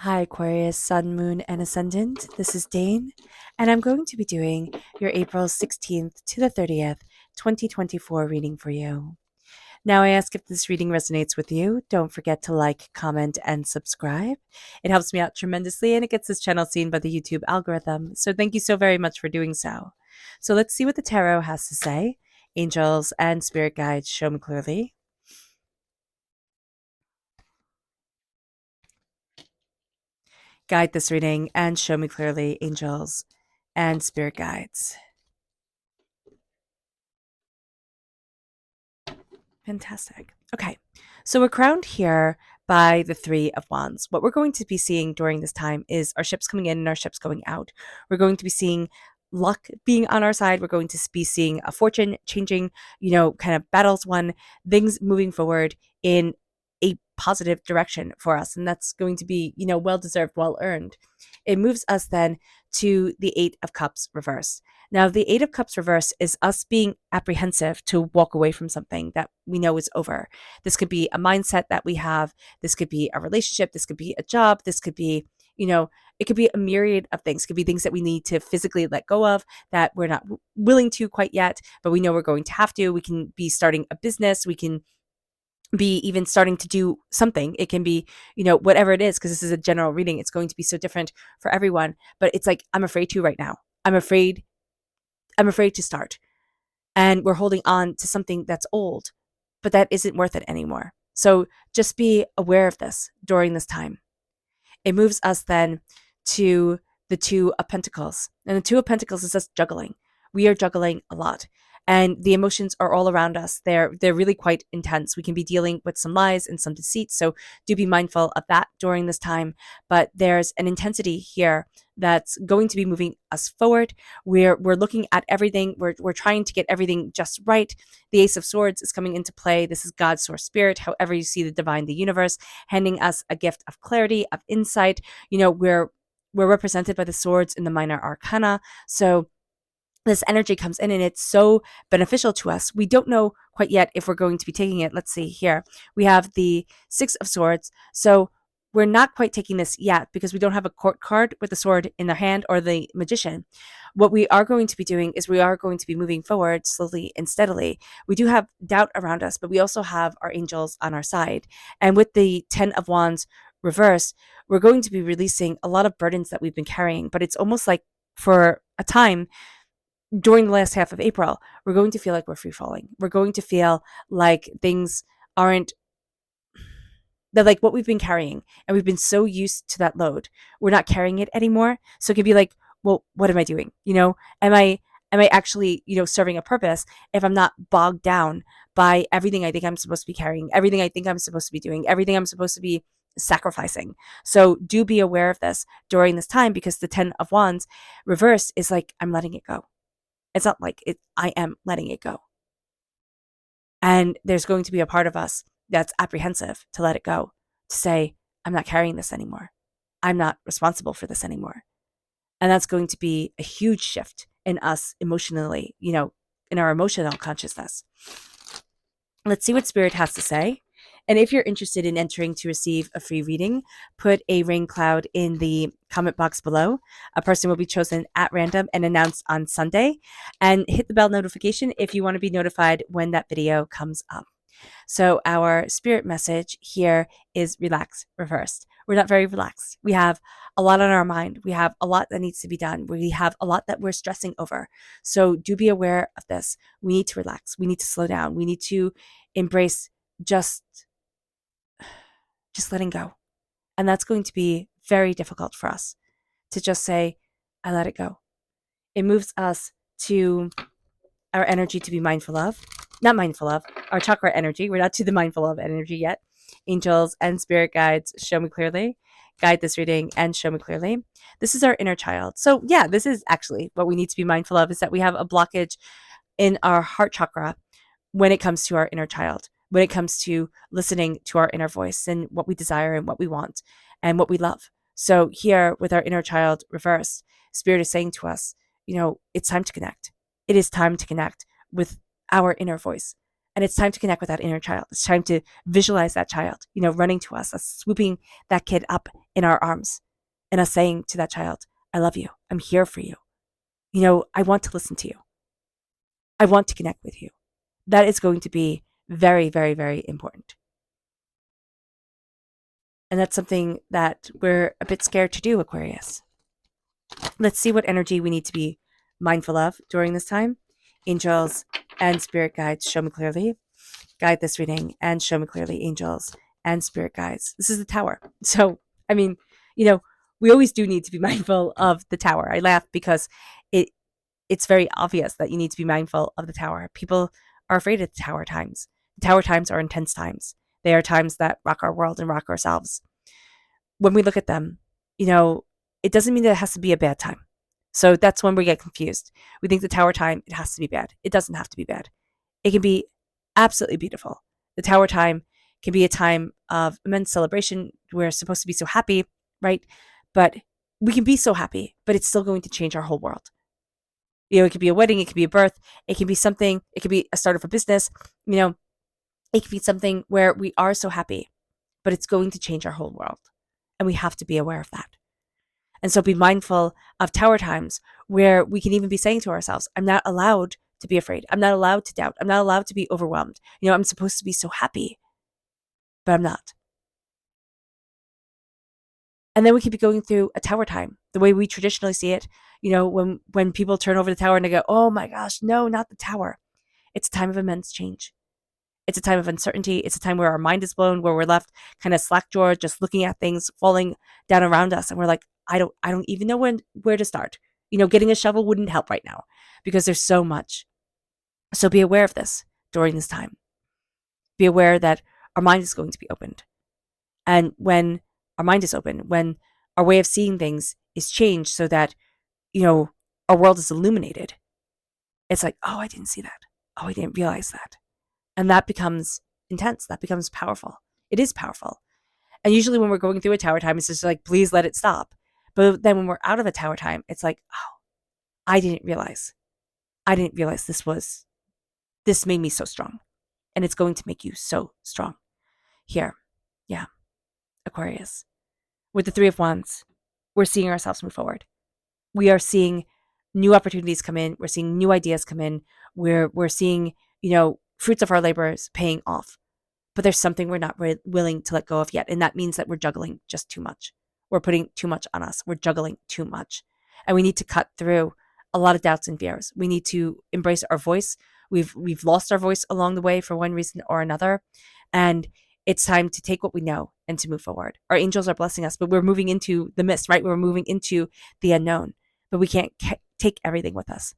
Hi, Aquarius, Sun, Moon, and Ascendant. This is Dane, and I'm going to be doing your April 16th to the 30th, 2024 reading for you. Now, I ask if this reading resonates with you. Don't forget to like, comment, and subscribe. It helps me out tremendously and it gets this channel seen by the YouTube algorithm. So, thank you so very much for doing so. So, let's see what the tarot has to say. Angels and spirit guides, show me clearly. Guide this reading and show me clearly, angels and spirit guides. Fantastic. Okay. So we're crowned here by the Three of Wands. What we're going to be seeing during this time is our ships coming in and our ships going out. We're going to be seeing luck being on our side. We're going to be seeing a fortune changing, kind of battles won, things moving forward in a positive direction for us. And that's going to be, well deserved, well earned. It moves us then to the Eight of Cups reverse. Now, the Eight of Cups reverse is us being apprehensive to walk away from something that we know is over. This could be a mindset that we have. This could be a relationship. This could be a job. This could be, it could be a myriad of things. It could be things that we need to physically let go of that we're not willing to quite yet, but we know we're going to have to. We can be starting a business. We can be even starting to do something. It can be, whatever it is, because this is a general reading. It's going to be so different for everyone. But it's like, I'm afraid to right now. I'm afraid to start. And we're holding on to something that's old, but that isn't worth it anymore. So just be aware of this during this time. It moves us then to the Two of Pentacles. And the Two of Pentacles is us juggling. We are juggling a lot. And the emotions are all around us. They're really quite intense. We can be dealing with some lies and some deceit. So do be mindful of that during this time. But there's an intensity here that's going to be moving us forward. We're looking at everything. We're trying to get everything just right. The Ace of Swords is coming into play. This is God's source spirit, however you see the divine, the universe, handing us a gift of clarity, of insight. We're represented by the swords in the minor arcana. So this energy comes in and it's so beneficial to us. We don't know quite yet if we're going to be taking it. Let's see here. We have the Six of Swords. So we're not quite taking this yet because we don't have a court card with the sword in their hand or the magician. What we are going to be doing is we are going to be moving forward slowly and steadily. We do have doubt around us, but we also have our angels on our side. And with the Ten of Wands reverse, we're going to be releasing a lot of burdens that we've been carrying, but it's almost like for a time during the last half of April, we're going to feel like we're free falling. We're going to feel like things aren't that like what we've been carrying, and we've been so used to that load. We're not carrying it anymore. So it can be like, well, what am I doing? Am I actually, serving a purpose if I'm not bogged down by everything I think I'm supposed to be carrying, everything I think I'm supposed to be doing, everything I'm supposed to be sacrificing. So do be aware of this during this time because the 10 of Wands reverse is like, I'm letting it go. It's not like it, I am letting it go. And there's going to be a part of us that's apprehensive to let it go, to say, I'm not carrying this anymore. I'm not responsible for this anymore. And that's going to be a huge shift in us emotionally, in our emotional consciousness. Let's see what Spirit has to say. And if you're interested in entering to receive a free reading, put a rain cloud in the comment box below. A person will be chosen at random and announced on Sunday. And hit the bell notification if you want to be notified when that video comes up. So our spirit message here is relax, reversed. We're not very relaxed. We have a lot on our mind. We have a lot that needs to be done. We have a lot that we're stressing over. So do be aware of this. We need to relax. We need to slow down. We need to embrace just letting go. And that's going to be very difficult for us to just say, I let it go. It moves us to our energy to be mindful of, not mindful of, our chakra energy. We're not to the mindful of energy yet. Angels and spirit guides, show me clearly. Guide this reading and show me clearly. This is our inner child. So yeah, this is actually what we need to be mindful of, is that we have a blockage in our heart chakra when it comes to our inner child, when it comes to listening to our inner voice and what we desire and what we want and what we love. So here with our inner child reversed, Spirit is saying to us, it's time to connect. It is time to connect with our inner voice. And it's time to connect with that inner child. It's time to visualize that child, running to us swooping that kid up in our arms, and us saying to that child, I love you. I'm here for you. I want to listen to you. I want to connect with you. That is going to be very, very, very important. And that's something that we're a bit scared to do, Aquarius. Let's see what energy we need to be mindful of during this time. Angels and spirit guides, show me clearly. Guide this reading and show me clearly, angels and spirit guides. This is the Tower. So, we always do need to be mindful of the Tower. I laugh because it's very obvious that you need to be mindful of the Tower. People are afraid of the Tower times. The Tower times are intense times. They are times that rock our world and rock ourselves. When we look at them, it doesn't mean that it has to be a bad time. So that's when we get confused. We think the Tower time, it has to be bad. It doesn't have to be bad. It can be absolutely beautiful. The Tower time can be a time of immense celebration. We're supposed to be so happy, right? But we can be so happy, but it's still going to change our whole world. It could be a wedding, it could be a birth, it can be something, it could be a start of a business, it could be something where we are so happy, but it's going to change our whole world. And we have to be aware of that. And so be mindful of Tower times where we can even be saying to ourselves, I'm not allowed to be afraid. I'm not allowed to doubt. I'm not allowed to be overwhelmed. I'm supposed to be so happy, but I'm not. And then we could be going through a Tower time, the way we traditionally see it, when people turn over the Tower and they go, oh my gosh, no, not the Tower. It's a time of immense change. It's a time of uncertainty. It's a time where our mind is blown, where we're left kind of slack-jawed, just looking at things falling down around us. And we're like, I don't even know where to start. Getting a shovel wouldn't help right now because there's so much. So be aware of this during this time. Be aware that our mind is going to be opened. And when our mind is open, when our way of seeing things is changed so that, our world is illuminated, it's like, oh, I didn't see that. Oh, I didn't realize that. And that becomes intense. That becomes powerful. It is powerful. And usually when we're going through a Tower time, it's just like, please let it stop. But then when we're out of a Tower time, it's like, oh, I didn't realize this made me so strong. And it's going to make you so strong. Here, yeah, Aquarius. With the Three of Wands, we're seeing ourselves move forward. We are seeing new opportunities come in. We're seeing new ideas come in. We're seeing, fruits of our labors paying off. But there's something we're not willing to let go of yet. And that means that we're juggling just too much. We're putting too much on us. We're juggling too much. And we need to cut through a lot of doubts and fears. We need to embrace our voice. We've lost our voice along the way for one reason or another. And it's time to take what we know and to move forward. Our angels are blessing us, but we're moving into the mist, right? We're moving into the unknown, but we can't take everything with us.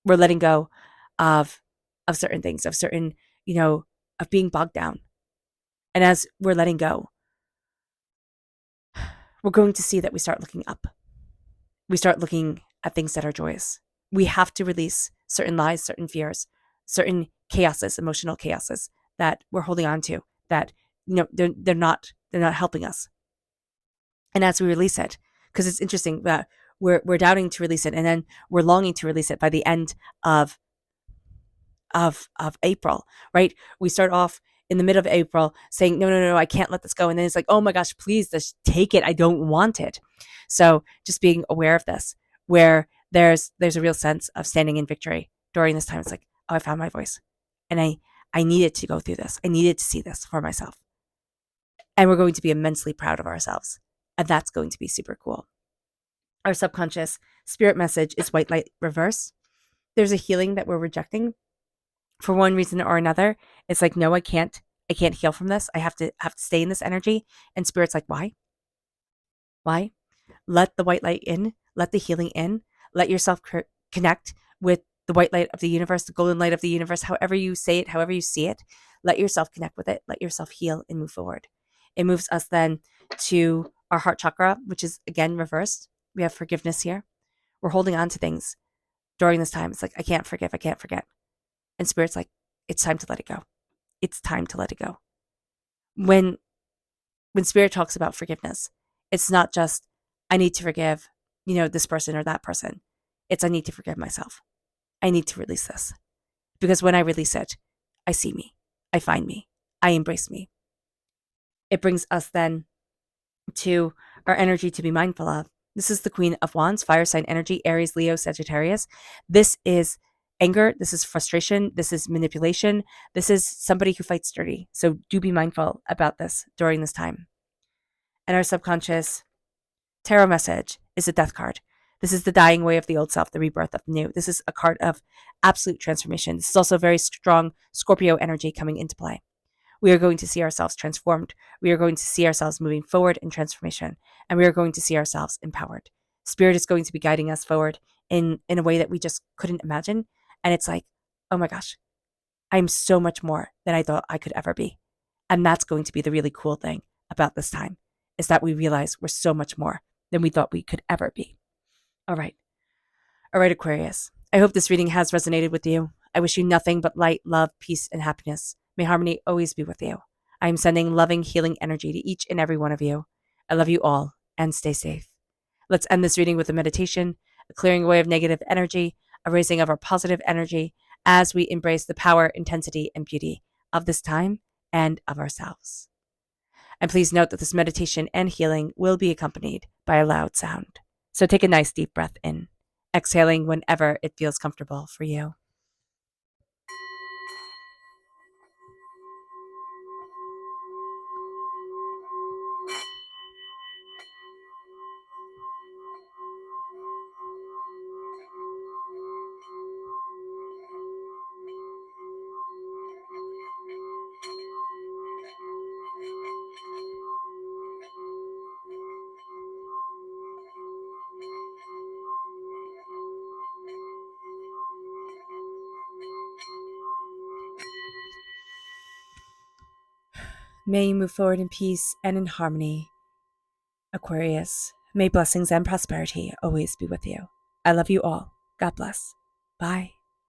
We're letting go of certain things, of certain, of being bogged down. And as we're letting go, we're going to see that we start looking up. We start looking at things that are joyous. We have to release certain lies, certain fears, certain chaoses, emotional chaoses that we're holding on to, that they're not helping us. And as we release it, because it's interesting that we're doubting to release it, and then we're longing to release it by the end of April, right? We start off in the middle of April saying, no, I can't let this go. And then it's like, oh my gosh, please just take it. I don't want it. So just being aware of this, where there's a real sense of standing in victory during this time. It's like, oh, I found my voice. And I needed to go through this. I needed to see this for myself. And we're going to be immensely proud of ourselves. And that's going to be super cool. Our subconscious spirit message is white light reverse. There's a healing that we're rejecting for one reason or another. It's like, no, I can't heal from this. I have to stay in this energy. And spirit's like, why? Let the white light in, let the healing in, let yourself connect with the white light of the universe, the golden light of the universe, however you say it, however you see it. Let yourself connect with it, let yourself heal and move forward. It moves us then to our heart chakra, which is again reversed. We have forgiveness here. We're holding on to things during this time. It's like, I can't forgive, I can't forget. And spirit's like, it's time to let it go. It's time to let it go. When spirit talks about forgiveness, it's not just, I need to forgive, this person or that person. It's, I need to forgive myself. I need to release this. Because when I release it, I see me. I find me. I embrace me. It brings us then to our energy to be mindful of. This is the Queen of Wands, fire sign energy, Aries, Leo, Sagittarius. This is anger. This is frustration. This is manipulation. This is somebody who fights dirty. So do be mindful about this during this time. And our subconscious tarot message is a death card. This is the dying away of the old self, the rebirth of the new. This is a card of absolute transformation. This is also very strong Scorpio energy coming into play. We are going to see ourselves transformed. We are going to see ourselves moving forward in transformation, and we are going to see ourselves empowered. Spirit is going to be guiding us forward in a way that we just couldn't imagine. And it's like, oh my gosh, I'm so much more than I thought I could ever be. And that's going to be the really cool thing about this time, is that we realize we're so much more than we thought we could ever be. All right. All right, Aquarius. I hope this reading has resonated with you. I wish you nothing but light, love, peace, and happiness. May harmony always be with you. I am sending loving, healing energy to each and every one of you. I love you all, and stay safe. Let's end this reading with a meditation, a clearing away of negative energy, a raising of our positive energy as we embrace the power, intensity, and beauty of this time and of ourselves. And please note that this meditation and healing will be accompanied by a loud sound. So take a nice deep breath in, exhaling whenever it feels comfortable for you. May you move forward in peace and in harmony, Aquarius. May blessings and prosperity always be with you. I love you all. God bless. Bye.